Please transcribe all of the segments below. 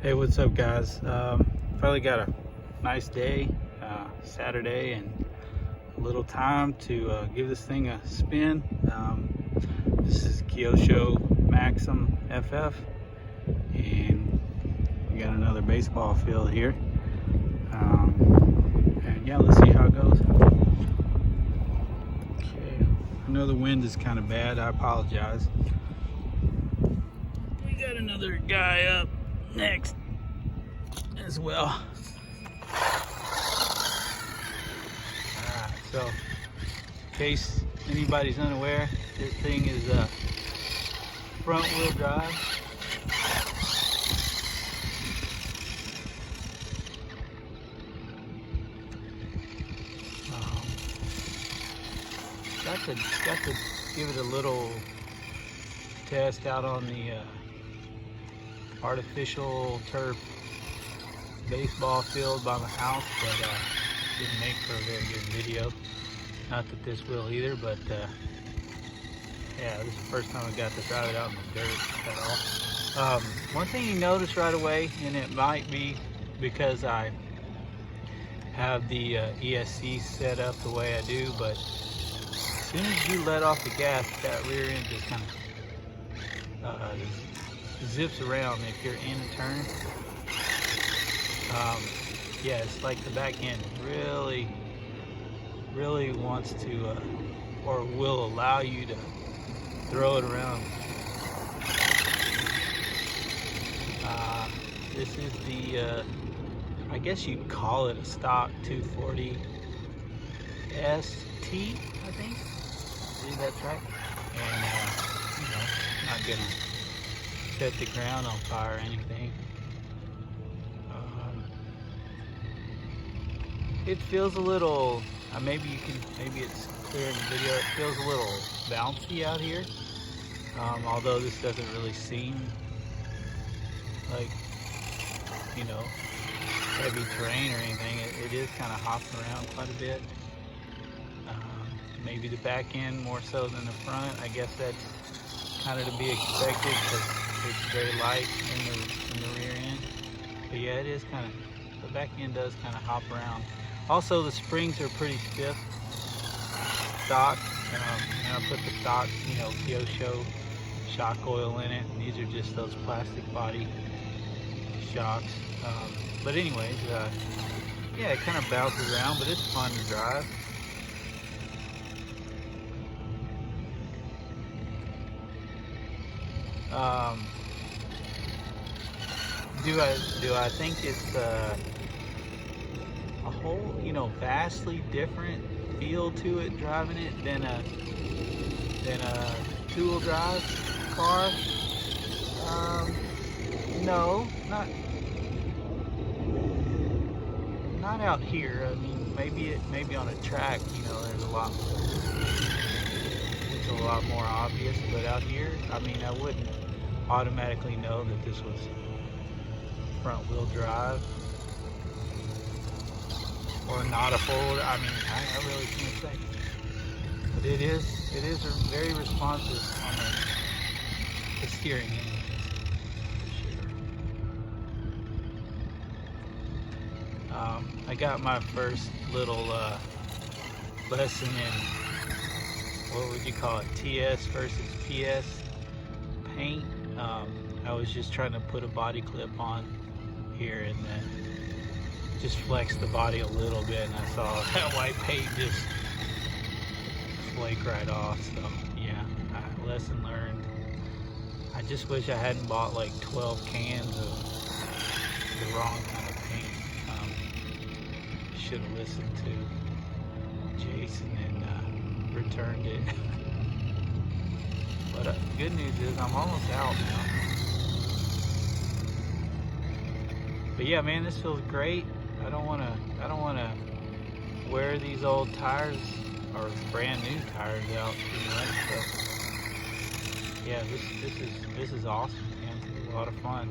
Hey, what's up, guys? Finally got a nice day, Saturday, and a little time to give this thing a spin. This is Kyosho maxxum FF, and we got another baseball field here. And yeah, let's see how it goes. Okay, I know the wind is kind of bad. I apologize. We got another guy up next as well. Alright, so in case anybody's unaware, this thing is front wheel drive. Got to give it a little test out on the artificial turf baseball field by my house, but didn't make for a very good video. Not that this will either, but yeah, this is the first time I got to drive it out in the dirt at all. One thing you notice right away, and it might be because I have the ESC set up the way I do, but as soon as you let off the gas, that rear end just kind of zips around if you're in a turn. Yeah, it's like the back end really wants to or will allow you to throw it around. This is the I guess you'd call it a stock 240 ST, I think. I believe that's right. And you know, not gonna set the ground on fire or anything. It feels a little, maybe it's clear in the video, it feels a little bouncy out here. Although this doesn't really seem like, you know, heavy terrain or anything. It is kind of hopping around quite a bit. Maybe the back end more so than the front. I guess that's kind of to be expected because it's very light in the rear end. But yeah, it is kind of, the back end does kind of hop around. Also, the springs are pretty stiff, stock, and I put the stock, you know, Kyosho shock oil in it, and these are just those plastic body shocks. But anyways, yeah, it kind of bounces around, but it's fun to drive. Do I think it's a whole, you know, vastly different feel to it driving it than a two-wheel drive car? No, not out here. I mean, maybe on a track, you know, it's a lot more obvious, but out here, I mean, I wouldn't automatically know that this was front wheel drive or not a four-wheel. I mean, I really can't say, but it is very responsive on the steering anyways, for sure. I got my first little lesson in, what would you call it, TS versus PS paint. I was just trying to put a body clip on here and then just flex the body a little bit, and I saw that white paint just flake right off. So yeah, lesson learned. I just wish I hadn't bought like 12 cans of the wrong kind of paint. Should have listened to Jason and returned it. But good news is I'm almost out now. But yeah, man, this feels great. I don't wanna wear these old tires or brand new tires out too much. But yeah, this is awesome, man. It's a lot of fun.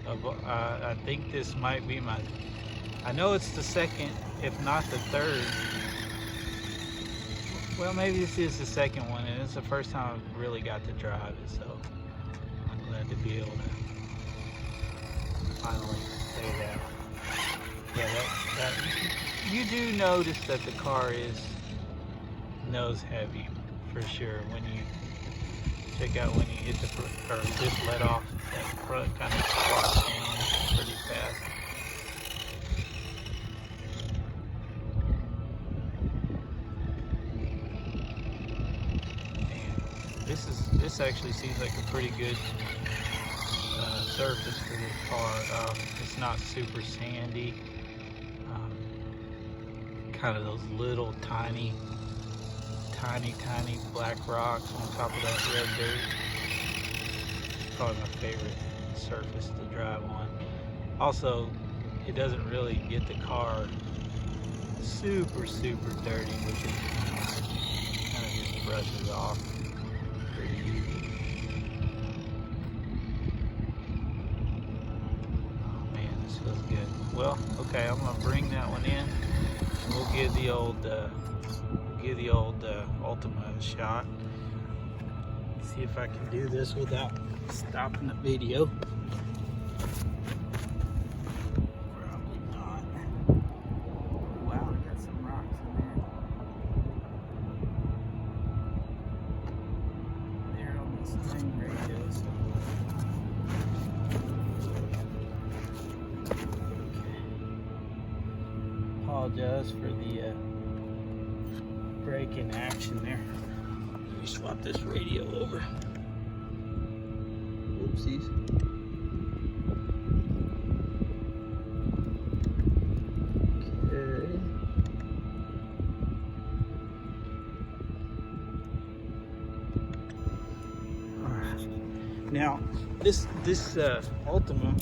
I think this might be my, I know it's the second, if not the third. Well, maybe this is the second one, and it's the first time I really got to drive it, so I'm glad to be able to finally say that. Yeah, that you do notice that the car is nose heavy for sure. When you check out when you hit the or just let off, that front kind of squats down pretty fast. This actually seems like a pretty good surface for this car. It's not super sandy. Kind of those little tiny black rocks on top of that red dirt. It's probably my favorite surface to drive on. Also, it doesn't really get the car super dirty, which is kind of just brushes off pretty easy. Oh man, this feels good. Well, okay, I'm gonna bring that one in. We'll give the old Ultima a shot. See if I can do this without stopping the video. Probably not. Wow, we got some rocks in there. They're on the string radio, so. Apologize for the break in action there. Let me swap this radio over. Oopsies. Okay. Alright. Now, this Ultima,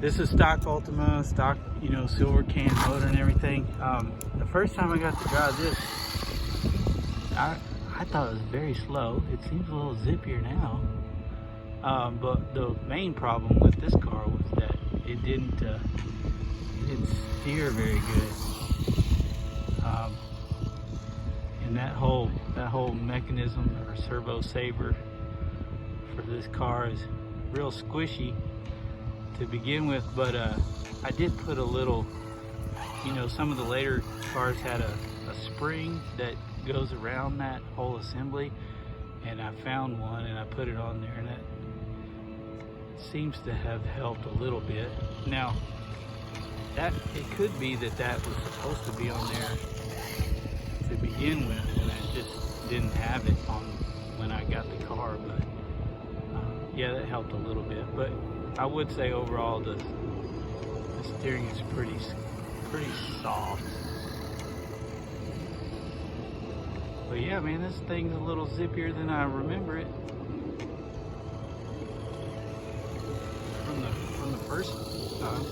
this is stock Ultima, stock, silver can motor and everything. The first time I got to drive this, I thought it was very slow. It seems a little zippier now. But the main problem with this car was that it didn't steer very good. And that whole mechanism or servo saver for this car is real squishy to begin with, but I did put a little, some of the later cars had a spring that goes around that whole assembly, and I found one and I put it on there, and it seems to have helped a little bit. Now, it could be that was supposed to be on there to begin with, and I just didn't have it on when I got the car, but yeah, that helped a little bit. But I would say overall the steering is pretty soft. But yeah, man, this thing's a little zippier than I remember it from the first time.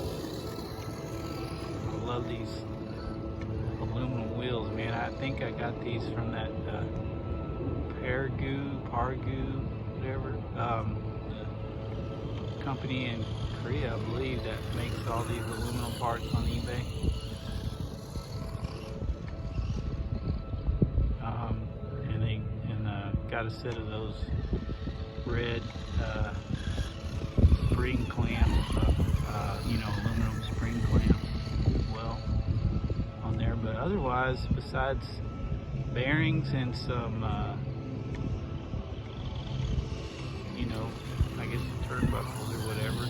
I love these aluminum wheels, man. I think I got these from that Pargu, whatever. Company in Korea, I believe, that makes all these aluminum parts on eBay. Got a set of those red spring clamps, aluminum spring clamps as well on there. But otherwise, besides bearings and some, I guess turnbuckles or whatever,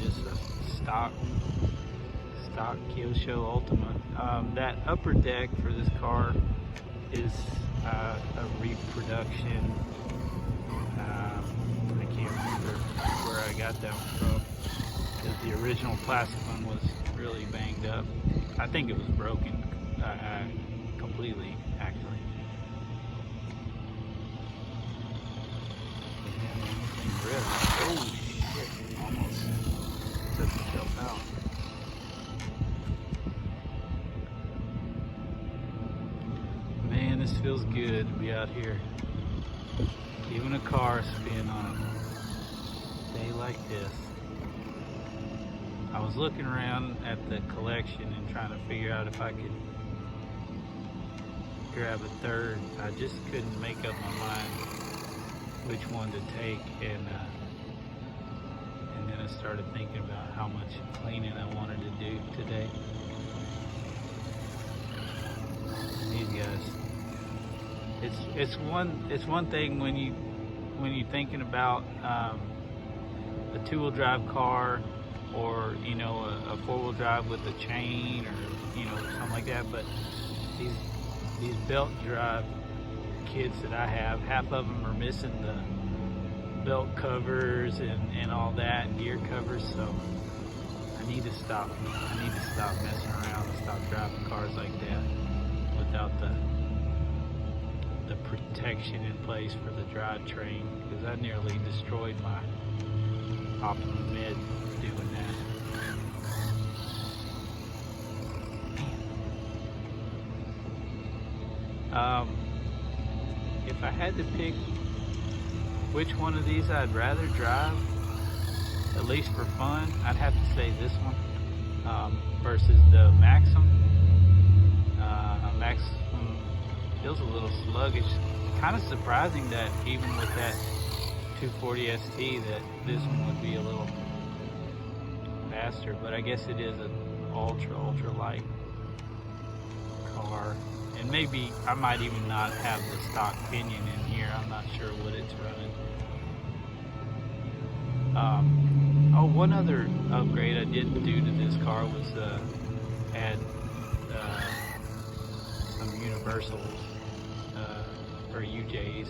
just a stock Kyosho Ultima. That upper deck for this car is a reproduction. I can't remember where I got that one from, because the original plastic one was really banged up. I think it was broken completely, actually. Oh shit, almost took itself out. Man, this feels good to be out here giving a car a spin on a day like this. I was looking around at the collection and trying to figure out if I could grab a third. I just couldn't make up my mind which one to take, and then of started thinking about how much cleaning I wanted to do today. These guys, it's one thing when you're thinking about a two-wheel drive car, or you know, a four-wheel drive with a chain, or you know, something like that. But these belt drive kids that I have, half of them are missing the belt covers and all that, and gear covers. So I need to stop messing around and stop driving cars like that without the protection in place for the drivetrain, because I nearly destroyed my Ultima Med doing that. If I had to pick which one of these I'd rather drive, at least for fun, I'd have to say this one versus the maxxum. Maxxum feels a little sluggish. Kind of surprising that even with that 240 ST that this one would be a little faster, but I guess it is an ultra light car. And maybe I might even not have the stock pinion in here. I'm not sure what it's running. Oh, one other upgrade I did do to this car was add some universals or UJs.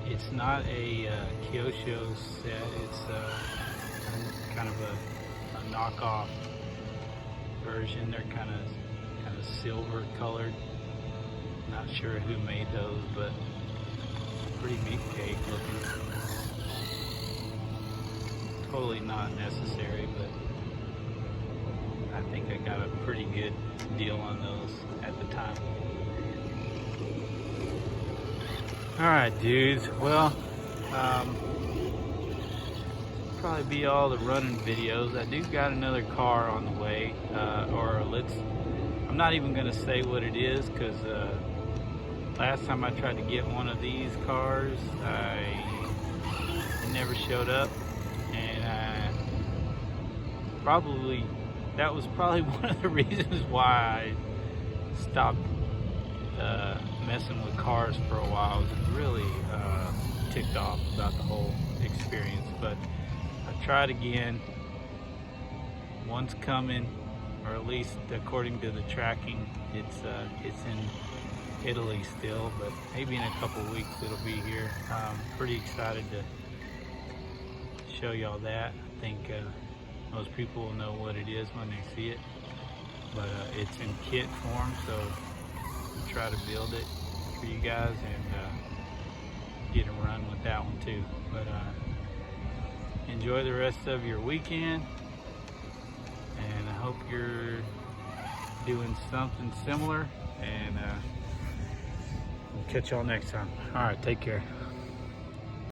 It's not a Kyosho set. It's kind of a knockoff version. They're kind of silver colored. Not sure who made those, but pretty big cake looking. Totally not necessary, but I think I got a pretty good deal on those at the time. Alright dudes, well, probably be all the running videos. I do got another car on the way, I'm not even going to say what it is, because last time I tried to get one of these cars, it never showed up, and that was probably one of the reasons why I stopped messing with cars for a while. I was really ticked off about the whole experience, but I tried again. One's coming, or at least according to the tracking, it's in Italy still, but maybe in a couple weeks it'll be here. I'm pretty excited to show y'all that. I think most people will know what it is when they see it, but it's in kit form, so I'll try to build it for you guys and get a run with that one too. But enjoy the rest of your weekend, and I hope you're doing something similar, and we'll catch y'all next time. All right, take care.